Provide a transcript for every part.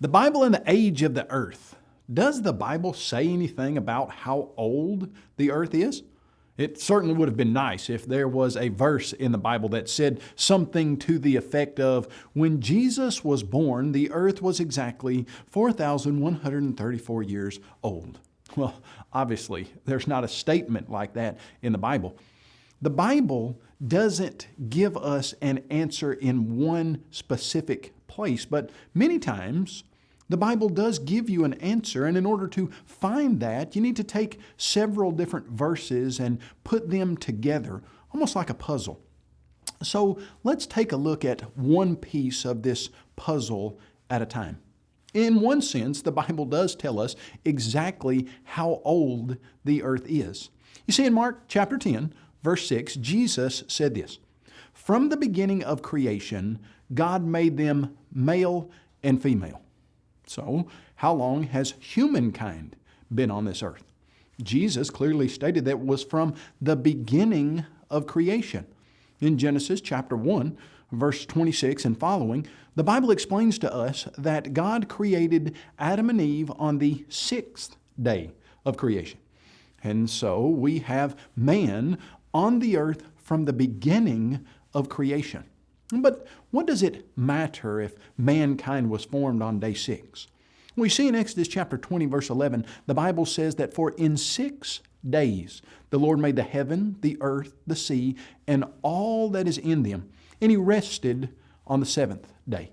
The Bible and the age of the earth. Does the Bible say anything about how old the earth is? It certainly would have been nice if there was a verse in the Bible that said something to the effect of, when Jesus was born, the earth was exactly 4,134 years old. Well, obviously, there's not a statement like that in the Bible. The Bible doesn't give us an answer in one specific place, but many times the Bible does give you an answer, and in order to find that, you need to take several different verses and put them together, almost like a puzzle. So let's take a look at one piece of this puzzle at a time. In one sense, the Bible does tell us exactly how old the earth is. You see, in Mark chapter 10, verse 6, Jesus said this, "From the beginning of creation, God made them male and female." So, how long has humankind been on this earth? Jesus clearly stated that it was from the beginning of creation. In Genesis chapter 1, verse 26 and following, the Bible explains to us that God created Adam and Eve on the sixth day of creation. And so we have man on the earth from the beginning of creation. But what does it matter if mankind was formed on day 6? We see in Exodus chapter 20, verse 11, the Bible says that for in 6 days the Lord made the heaven, the earth, the sea, and all that is in them, and He rested on the 7th day.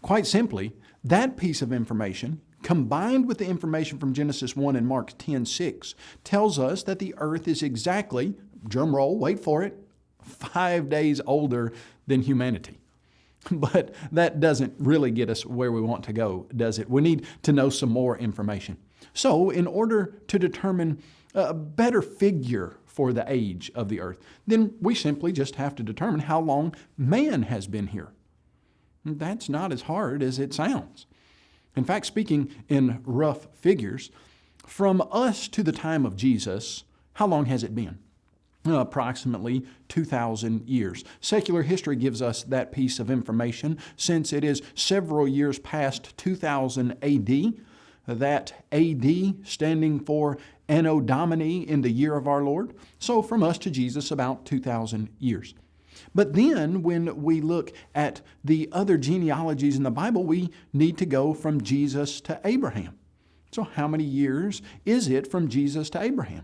Quite simply, that piece of information, combined with the information from Genesis 1 and Mark 10:6, tells us that the earth is exactly, drum roll, wait for it, 5 days older than humanity. But that doesn't really get us where we want to go, does it? We need to know some more information. So, in order to determine a better figure for the age of the earth, then we simply just have to determine how long man has been here. That's not as hard as it sounds. In fact, speaking in rough figures, from us to the time of Jesus, how long has it been? Approximately 2,000 years. Secular history gives us that piece of information since it is several years past 2000 AD, that AD standing for Anno Domini, in the year of our Lord. So from us to Jesus, about 2,000 years. But then when we look at the other genealogies in the Bible, we need to go from Jesus to Abraham. So how many years is it from Jesus to Abraham?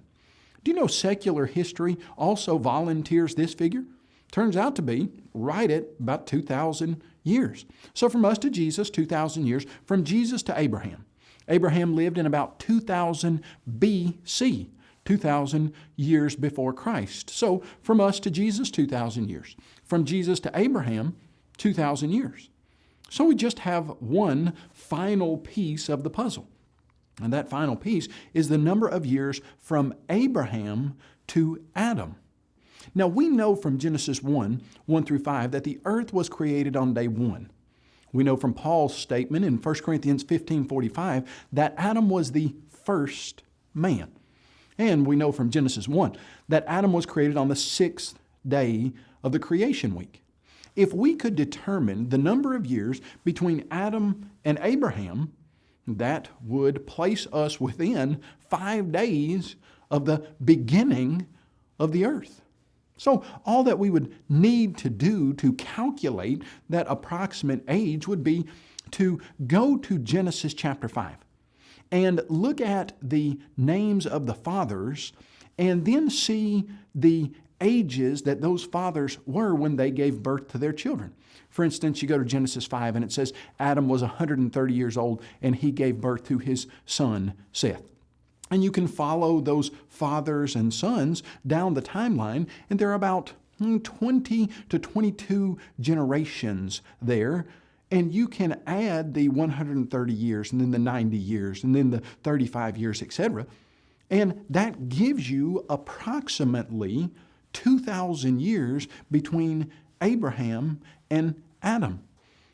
Do you know secular history also volunteers this figure? Turns out to be right at about 2,000 years. So from us to Jesus, 2,000 years. From Jesus to Abraham. Abraham lived in about 2000 BC, 2,000 years before Christ. So from us to Jesus, 2,000 years. From Jesus to Abraham, 2,000 years. So we just have one final piece of the puzzle. And that final piece is the number of years from Abraham to Adam. Now we know from Genesis 1 through 5, that the earth was created on day 1. We know from Paul's statement in 1 Corinthians 15:45 that Adam was the first man. And we know from Genesis 1 that Adam was created on the 6th day of the creation week. If we could determine the number of years between Adam and Abraham, that would place us within 5 days of the beginning of the earth. So all that we would need to do to calculate that approximate age would be to go to Genesis chapter 5 and look at the names of the fathers and then see the ages that those fathers were when they gave birth to their children. For instance, you go to Genesis 5 and it says Adam was 130 years old and he gave birth to his son Seth. And you can follow those fathers and sons down the timeline, and there are about 20 to 22 generations there. And you can add the 130 years and then the 90 years and then the 35 years, etc. And that gives you approximately 2,000 years between Abraham and Adam.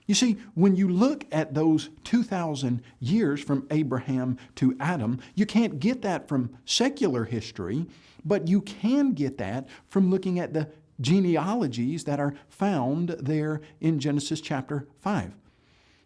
You see, when you look at those 2,000 years from Abraham to Adam, you can't get that from secular history, but you can get that from looking at the genealogies that are found there in Genesis chapter 5.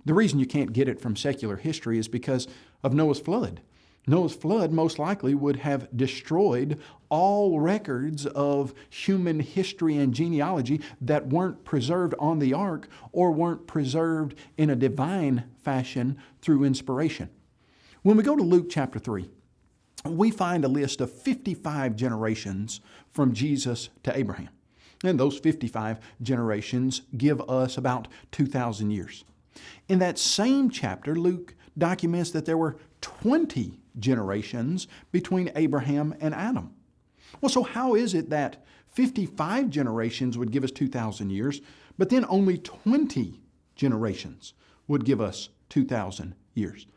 The reason you can't get it from secular history is because of Noah's flood. Noah's flood most likely would have destroyed all records of human history and genealogy that weren't preserved on the ark or weren't preserved in a divine fashion through inspiration. When we go to Luke chapter 3, we find a list of 55 generations from Jesus to Abraham. And those 55 generations give us about 2,000 years. In that same chapter, Luke documents that there were 20 generations between Abraham and Adam. Well, so how is it that 55 generations would give us 2,000 years, but then only 20 generations would give us 2,000 years?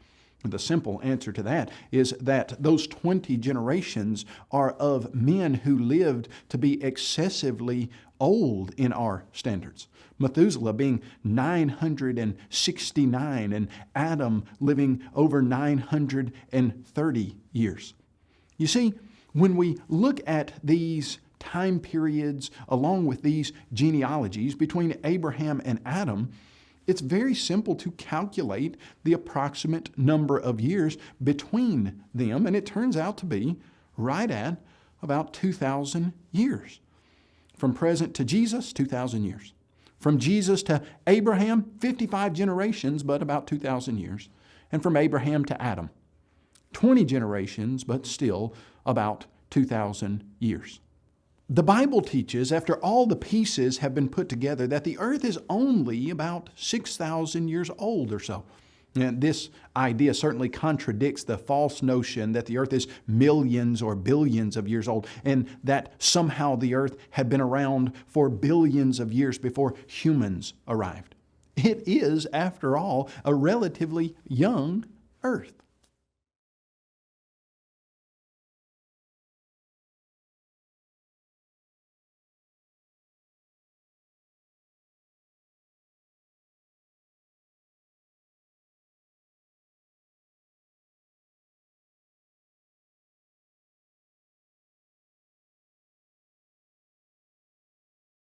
And the simple answer to that is that those 20 generations are of men who lived to be excessively old in our standards. Methuselah being 969 and Adam living over 930 years. You see, when we look at these time periods along with these genealogies between Abraham and Adam, it's very simple to calculate the approximate number of years between them, and it turns out to be right at about 2,000 years. From present to Jesus, 2,000 years. From Jesus to Abraham, 55 generations, but about 2,000 years. And from Abraham to Adam, 20 generations, but still about 2,000 years. The Bible teaches, after all the pieces have been put together, that the earth is only about 6,000 years old or so. And this idea certainly contradicts the false notion that the earth is millions or billions of years old, and that somehow the earth had been around for billions of years before humans arrived. It is, after all, a relatively young earth.